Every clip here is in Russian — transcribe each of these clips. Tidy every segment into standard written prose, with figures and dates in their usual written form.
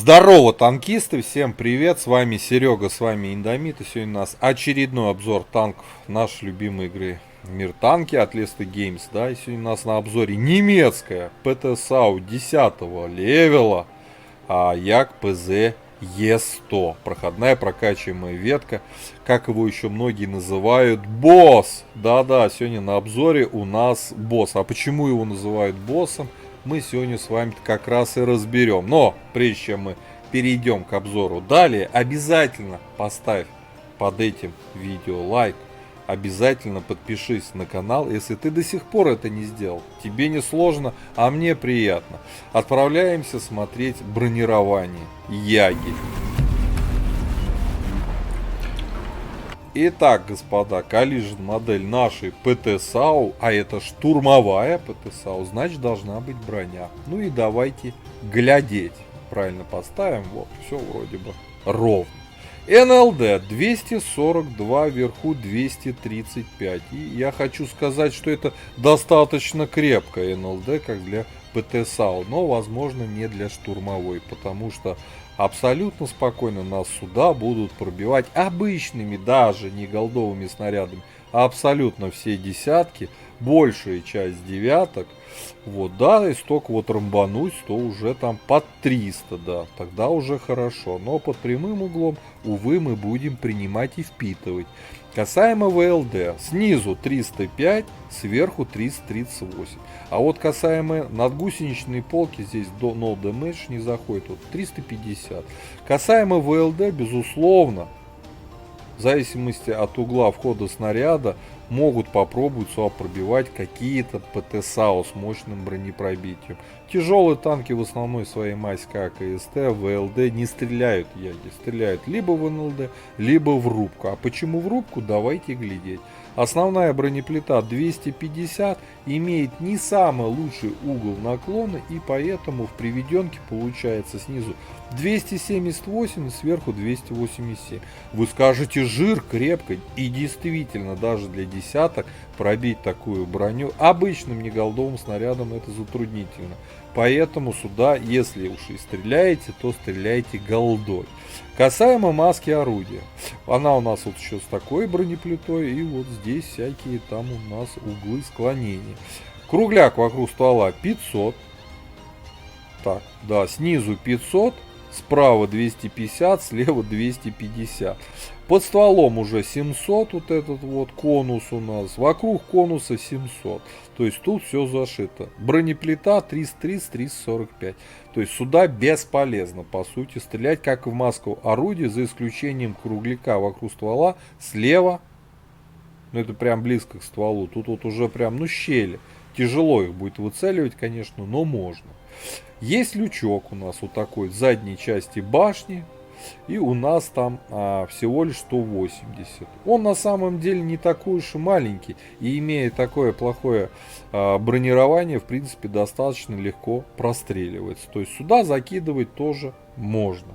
Здорово, танкисты, всем привет, с вами Серега, с вами Индомит, и сегодня у нас очередной обзор танков нашей любимой игры Мир Танки от Leste Games, да, и сегодня у нас на обзоре немецкая ПТ-САУ 10 левела, Як ПЗ Е100, проходная прокачиваемая ветка, как его еще многие называют, босс, да-да, сегодня на обзоре у нас босс, а почему его называют боссом? Мы сегодня с вами как раз и разберем. Но прежде чем мы перейдем к обзору далее, обязательно поставь под этим видео лайк. Обязательно подпишись на канал, если ты до сих пор это не сделал. Тебе не сложно, а мне приятно. Отправляемся смотреть бронирование Яги. Итак, господа, коллижн модель нашей ПТ-САУ, а это штурмовая ПТ-САУ, значит должна быть броня. Ну и давайте глядеть. Правильно поставим, вот, все вроде бы ровно. НЛД 242, вверху 235. И я хочу сказать, что это достаточно крепкая НЛД, как для ПТ-САУ, но возможно не для штурмовой, потому что абсолютно спокойно нас сюда будут пробивать обычными, даже не голдовыми снарядами, а абсолютно все десятки, большая часть девяток. Вот, да, если только вот рамбануть, то уже там под 300, да, тогда уже хорошо. Но под прямым углом, увы, мы будем принимать и впитывать. Касаемо ВЛД, снизу 305, сверху 338. А вот касаемо надгусеничной полки, здесь до no damage не заходит, вот 350. Касаемо ВЛД, безусловно, в зависимости от угла входа снаряда, могут попробовать сюда пробивать какие-то ПТ-САУ с мощным бронепробитием. Тяжелые танки в основной своей массе, как и СТ, ВЛД, не стреляют Яги. Стреляют либо в НЛД, либо в рубку. А почему в рубку? Давайте глядеть. Основная бронеплита 250 имеет не самый лучший угол наклона, и поэтому в приведенке получается снизу 278 и сверху 287. Вы скажете, жир крепко, и действительно даже для десяток пробить такую броню обычным неголдовым снарядом это затруднительно. Поэтому сюда, если уж и стреляете, то стреляйте голдой. Касаемо маски орудия. Она у нас вот еще с такой бронеплитой, и вот здесь всякие там у нас углы склонения. Кругляк вокруг ствола 500. Так, да, снизу 500. Справа 250, слева 250. Под стволом уже 700, вот этот вот конус у нас. Вокруг конуса 700. То есть тут все зашито. Бронеплита 330, 345. То есть сюда бесполезно, по сути, стрелять, как в маску орудия, за исключением кругляка вокруг ствола. Слева, ну это прям близко к стволу. Тут вот уже прям, ну, щели. Тяжело их будет выцеливать, конечно, но можно. Есть лючок у нас вот такой в задней части башни. И у нас там всего лишь 180. Он на самом деле не такой уж и маленький. И имея такое плохое бронирование, в принципе, достаточно легко простреливается. То есть сюда закидывать тоже можно.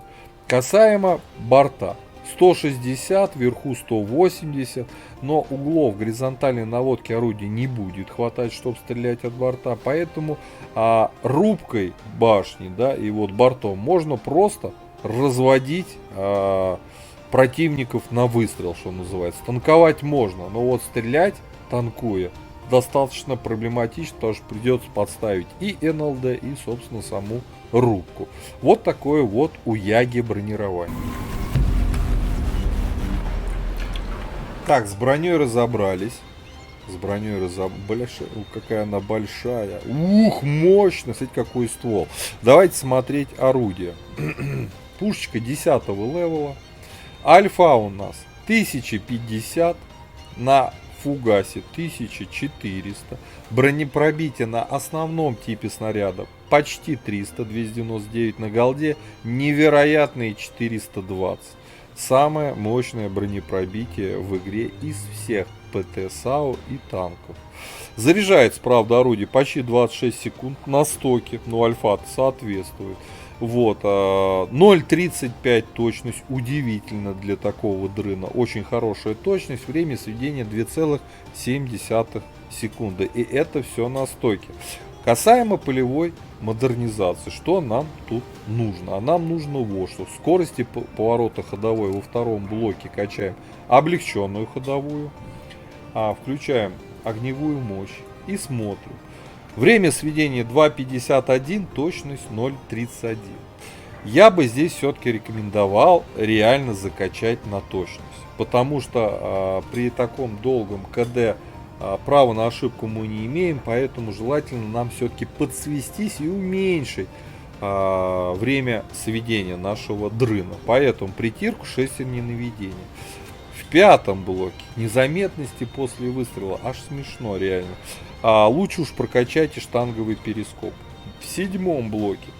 Касаемо борта. 160, вверху 180, но углов горизонтальной наводки орудия не будет хватать, чтобы стрелять от борта, поэтому рубкой башни, да, и вот бортом можно просто разводить противников на выстрел, что называется. Танковать можно, но вот стрелять, танкуя, достаточно проблематично, потому что придется подставить и НЛД, и, собственно, саму рубку. Вот такое вот у Яги бронирование. Так, с броней разобрались. С броней разобрались. Какая она большая. Ух, мощно. Смотрите, какой ствол. Давайте смотреть орудие. Пушечка 10 левела. Альфа у нас 1050. На фугасе 1400. Бронепробитие на основном типе снаряда почти 300. 299 на голде. Невероятные 420. Самое мощное бронепробитие в игре из всех ПТ-САУ и танков. Заряжается, правда, орудие почти 26 секунд на стоке, но альфа соответствует. Вот, 0.35 точность, удивительно для такого дрына. Очень хорошая точность, время сведения 2,7 секунды. И это все на стойке. Касаемо полевой модернизации, что нам тут нужно? А нам нужно вот что. Скорости поворота ходовой во втором блоке качаем облегченную ходовую, включаем огневую мощь и смотрим. Время сведения 2.51, точность 0.31. Я бы здесь все-таки рекомендовал реально закачать на точность. Потому что при таком долгом КД права на ошибку мы не имеем, поэтому желательно нам все-таки подсвестись и уменьшить время сведения нашего дрына. Поэтому притирку шестерни наведения. В пятом блоке незаметности после выстрела, аж смешно реально. Лучше уж прокачайте штанговый перископ. В седьмом блоке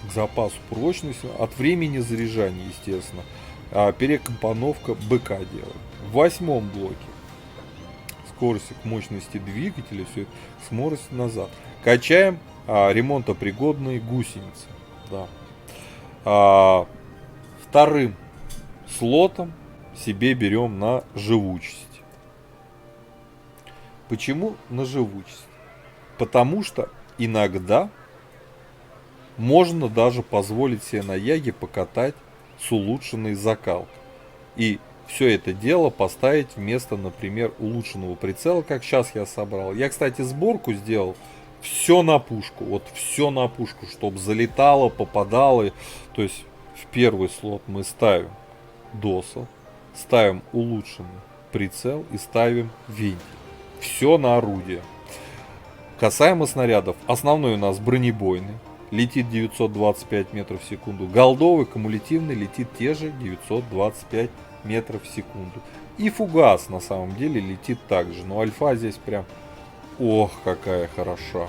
к запасу прочности от времени заряжания, естественно, перекомпоновка БК делаем. В восьмом блоке скорости к мощности двигателя, все это, скорость назад. Качаем ремонтопригодные гусеницы. Да. Вторым слотом себе берем на живучесть. Почему на живучесть? Потому что иногда можно даже позволить себе на Яге покатать с улучшенной закалкой. И все это дело поставить вместо, например, улучшенного прицела, как сейчас я собрал. Я, кстати, сборку сделал все на пушку. Вот все на пушку, чтобы залетало, попадало. То есть в первый слот мы ставим досол, ставим улучшенный прицел и ставим винтик. Все на орудие. Касаемо снарядов. Основной у нас бронебойный. Летит 925 метров в секунду. Голдовый, кумулятивный летит те же 925 метров в секунду. И фугас на самом деле летит также. Но альфа здесь прям... Ох, какая хороша.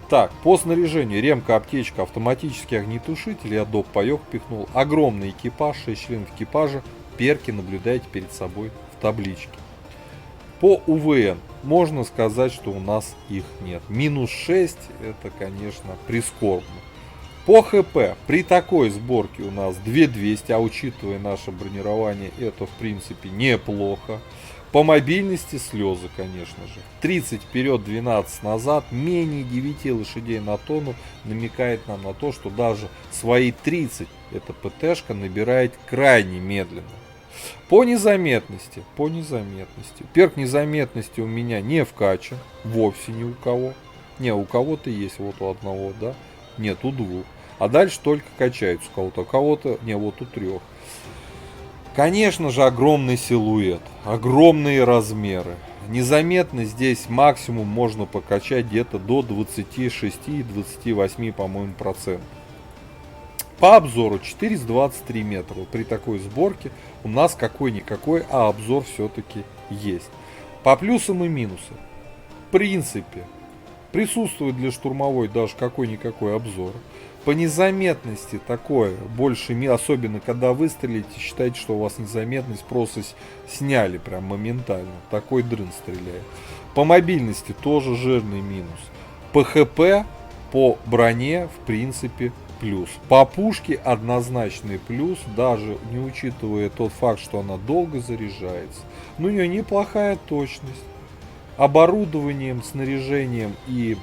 Так, по снаряжению. Ремка, аптечка, автоматический огнетушитель. Я доп. Паёк пихнул. Огромный экипаж, 6 членов экипажа. Перки наблюдаете перед собой в табличке. По УВН можно сказать, что у нас их нет. Минус 6 это, конечно, прискорбно. По ХП при такой сборке у нас 2200, а учитывая наше бронирование, это в принципе неплохо. По мобильности слезы, конечно же. 30 вперед, 12 назад, менее 9 лошадей на тонну намекает нам на то, что даже свои 30 эта ПТшка набирает крайне медленно. По незаметности. Перк незаметности у меня не вкачан. Вовсе ни у кого. Не, у кого-то есть, вот у одного, да. Нет, у двух. А дальше только качается у кого-то. У кого-то, не, вот у трех. Конечно же, огромный силуэт. Огромные размеры. Незаметно здесь максимум можно покачать где-то до 26-28, по-моему, процентов. По обзору 423 метра. Вот при такой сборке у нас какой-никакой, а обзор все-таки есть. По плюсам и минусам. В принципе, присутствует для штурмовой даже какой-никакой обзор. По незаметности такое, больше, особенно когда выстрелите, считайте, что у вас незаметность просто сняли прям моментально. Такой дрын стреляет. По мобильности тоже жирный минус. По ХП, по броне, в принципе, плюс. По пушке однозначный плюс, даже не учитывая тот факт, что она долго заряжается. Но у нее неплохая точность. Оборудованием, снаряжением и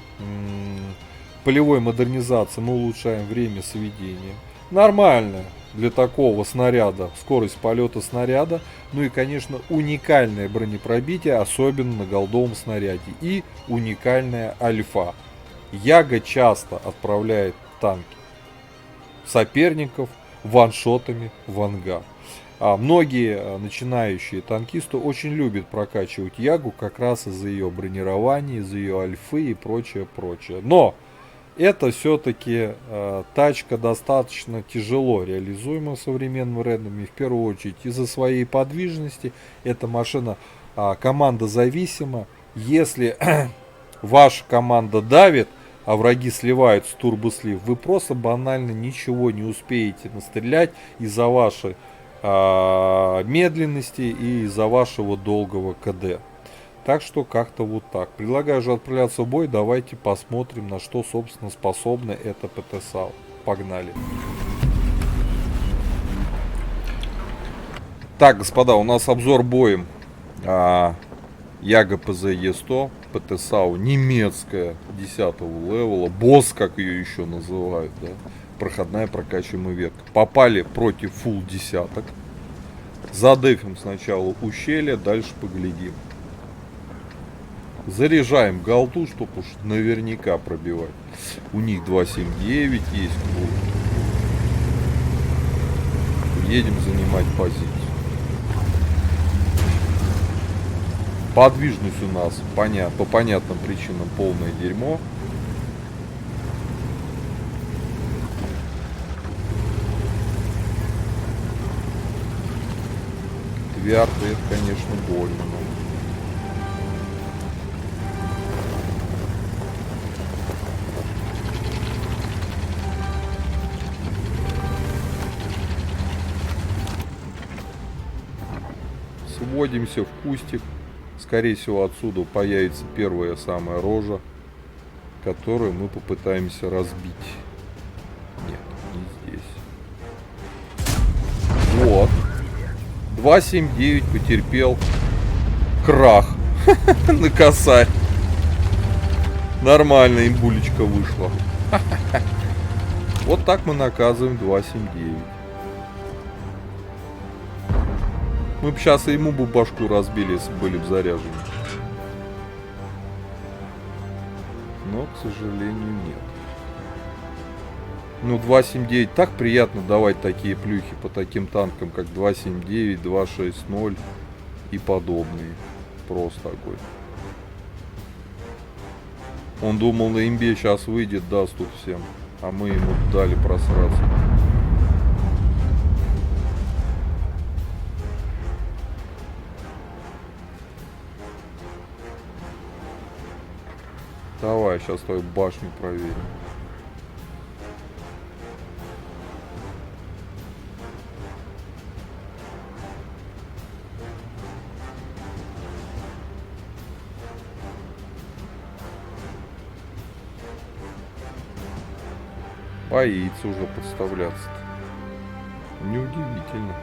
полевой модернизацией мы улучшаем время сведения. Нормально для такого снаряда, скорость полета снаряда. Ну и, конечно, уникальное бронепробитие, особенно на голдовом снаряде. И уникальная альфа. Яга часто отправляет танки соперников ваншотами в ангар. Многие начинающие танкисты очень любят прокачивать Ягу как раз из-за ее бронирования, из-за ее альфы и прочее. Но это все-таки тачка достаточно тяжело реализуема современным рендами. В первую очередь из-за своей подвижности. Эта машина команда зависима. Если ваша команда давит, а враги сливают с турбослив, вы просто банально ничего не успеете настрелять из-за вашей медленности и из-за вашего долгого КД. Так что как-то вот так. Предлагаю же отправляться в бой. Давайте посмотрим, на что, собственно, способна эта ПТ-САУ. Погнали. Так, господа, у нас обзор боем Яга ПЗ Е100. ПТ-САУ немецкая 10-го левела. Босс, как ее еще называют, да. Проходная прокачиваемая ветка. Попали против фулл десяток. Задефим сначала ущелье, дальше поглядим. Заряжаем голду, чтобы уж наверняка пробивать. У них 279 есть. Едем занимать позицию. Подвижность у нас по понятным причинам полное дерьмо. Виарты, это, конечно, больно. Сводимся в кустик. Скорее всего, отсюда появится первая самая рожа, которую мы попытаемся разбить. Нет, не здесь. Вот. 279 потерпел крах на косарь. Нормально, имбулечка вышла. Вот так мы наказываем 279. Мы бы сейчас и ему бы башку разбили, если были бы заряжены. Но, к сожалению, нет. Ну, 279 так приятно давать такие плюхи по таким танкам, как 279, 260 и подобные. Просто огонь. Он думал, на имбе сейчас выйдет, даст тут всем. А мы ему дали просраться. Давай, сейчас твою башню проверим. Боится уже подставляться-то. Неудивительно.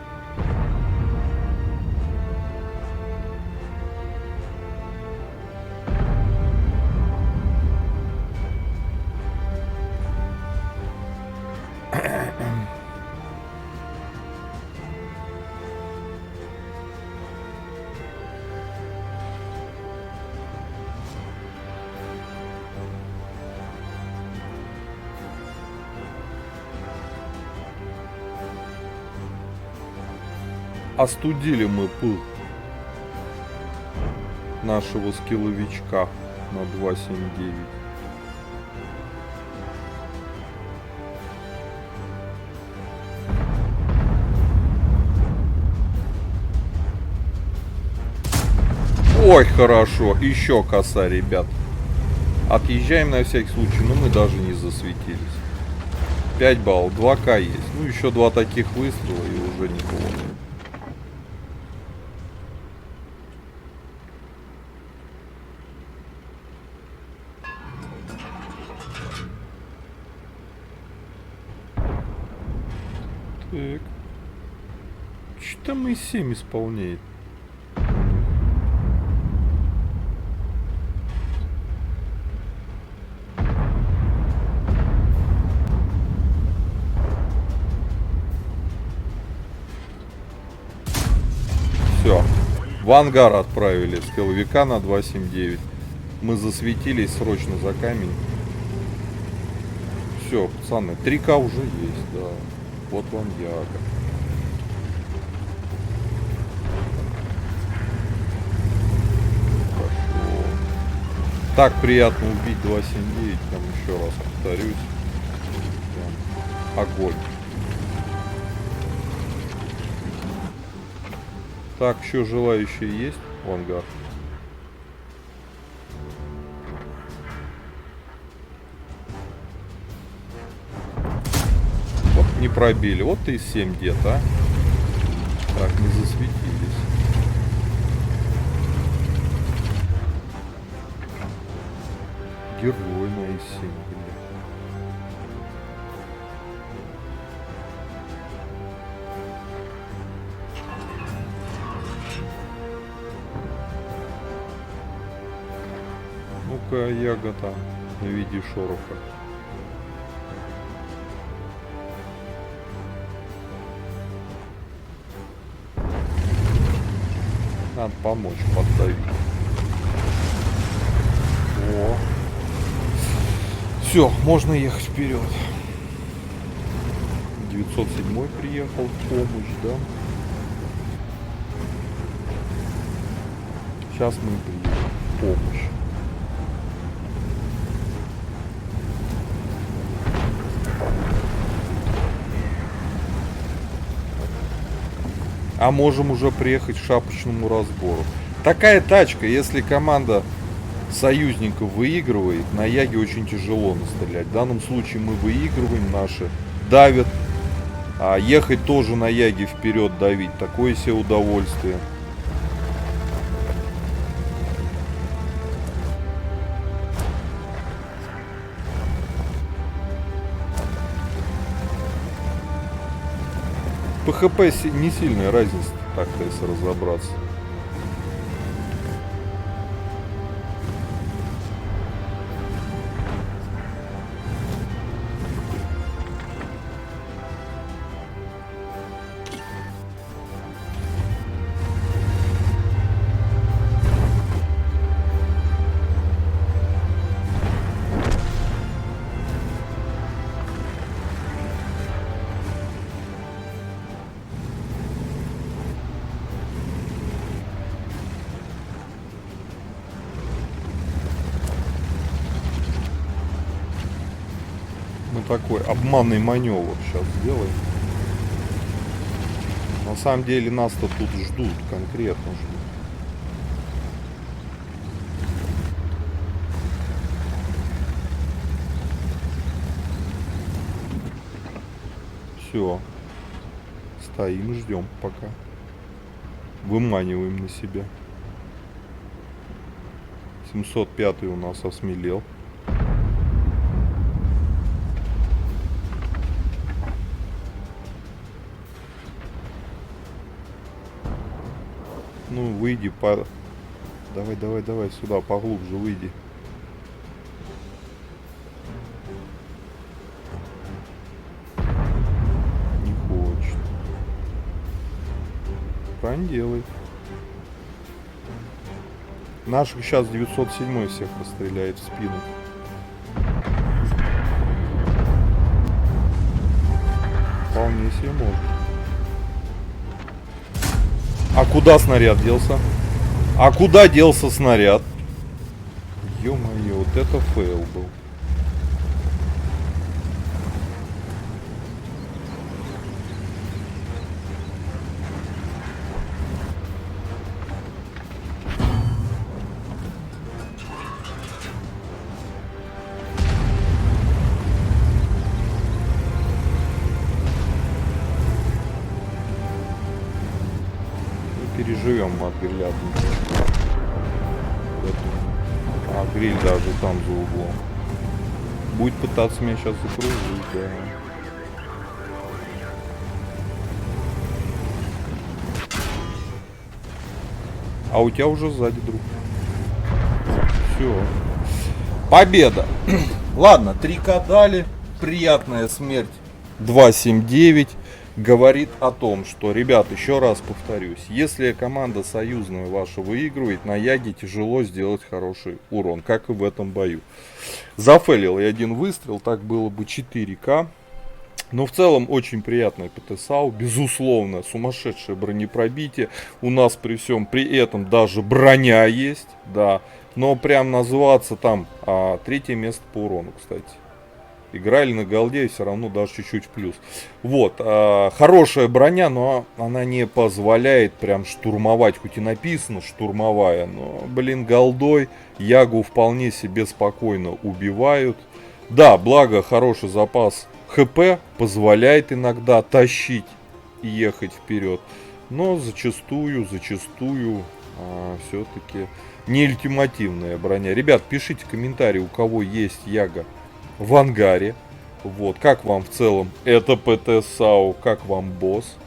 Остудили мы пыл нашего скилловичка на 279. Ой, хорошо. Еще коса, ребят. Отъезжаем на всякий случай, но мы даже не засветились. 5 баллов, 2К есть. Ну, еще 2 таких выстрела и уже неплохо. Так. Что там и 7 исполняет? Все. В ангар отправили скилловика на 279. Мы засветились срочно за камень. Все, пацаны, 3К уже есть, да. Вот вам яга. Хорошо. Так приятно убить 279, там еще раз повторюсь. Прям огонь. Так, еще желающие есть в ангар? Вот, не пробили. Вот ты 7 где-то, а? Так, не засветились. Герой на И7, блин. Ну-ка, Яга там, в виде шороха. Надо помочь поддавить. О. Все, можно ехать вперед. 907 приехал в помощь, да? Сейчас мы приедем в помощь. А можем уже приехать к шапочному разбору. Такая тачка, если команда союзников выигрывает, на Яге очень тяжело настрелять. В данном случае мы выигрываем, наши давят. А ехать тоже на Яге вперед давить, такое себе удовольствие. ПХП не сильная разница, так-то если разобраться. Такой обманный маневр сейчас сделаем. На самом деле нас-то тут ждут, конкретно ждут. Все. Стоим, ждем пока. Выманиваем на себя. 705 у нас осмелел. Ну, выйди, давай, сюда, поглубже выйди. Не хочет. Правильно делай. Наших сейчас 907 всех расстреляет в спину. Вполне себе может. А куда снаряд делся? А куда делся снаряд? Ё-моё, вот это фейл был. Переживем мы от гриля. А гриль даже там за углом. Будет пытаться меня сейчас закружить, да. А у тебя уже сзади друг. Все. Победа. Ладно, 3К дали. Приятная смерть. 279. Говорит о том, что, ребят, еще раз повторюсь, если команда союзная ваша выигрывает, на Яге тяжело сделать хороший урон, как и в этом бою. Зафейлил я один выстрел, так было бы 4К. Но в целом очень приятная ПТ-САУ, безусловно, сумасшедшее бронепробитие. У нас при всем при этом даже броня есть, да. Но прям называться там третье место по урону, кстати. Играли на голде, и все равно даже чуть-чуть в плюс. Вот, хорошая броня, но она не позволяет прям штурмовать. Хоть и написано штурмовая, но, блин, голдой Ягу вполне себе спокойно убивают. Да, благо хороший запас ХП позволяет иногда тащить и ехать вперед. Но зачастую все-таки не ультимативная броня. Ребят, пишите комментарии, у кого есть Яга в ангаре. Вот, как вам в целом это ПТ-САУ, как вам босс.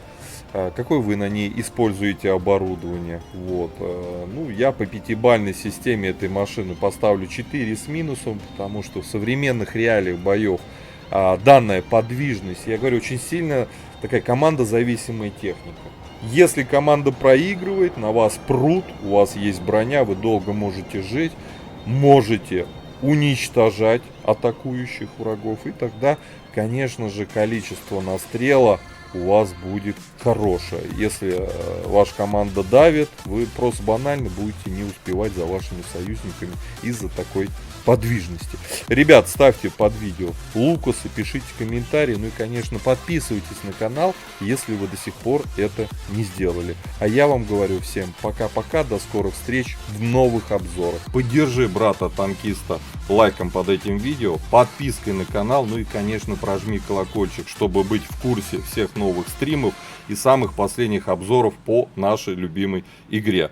какое вы на ней используете оборудование. Вот. Ну, я по пятибалльной системе этой машины поставлю 4 с минусом, потому что в современных реалиях боев данная подвижность, я говорю, очень сильно такая командозависимая техника. Если команда проигрывает, на вас прут, у вас есть броня, вы долго можете жить, можете уничтожать атакующих врагов, и тогда, конечно же, количество настрела у вас будет хорошее. Если ваша команда давит, вы просто банально будете не успевать за вашими союзниками из-за такой подвижности. Ребят, ставьте под видео лукасы, пишите комментарии, ну и, конечно, подписывайтесь на канал, если вы до сих пор это не сделали. А я вам говорю всем пока-пока, до скорых встреч в новых обзорах. Поддержи брата-танкиста лайком под этим видео, подпиской на канал, ну и, конечно, прожми колокольчик, чтобы быть в курсе всех новых стримов и самых последних обзоров по нашей любимой игре.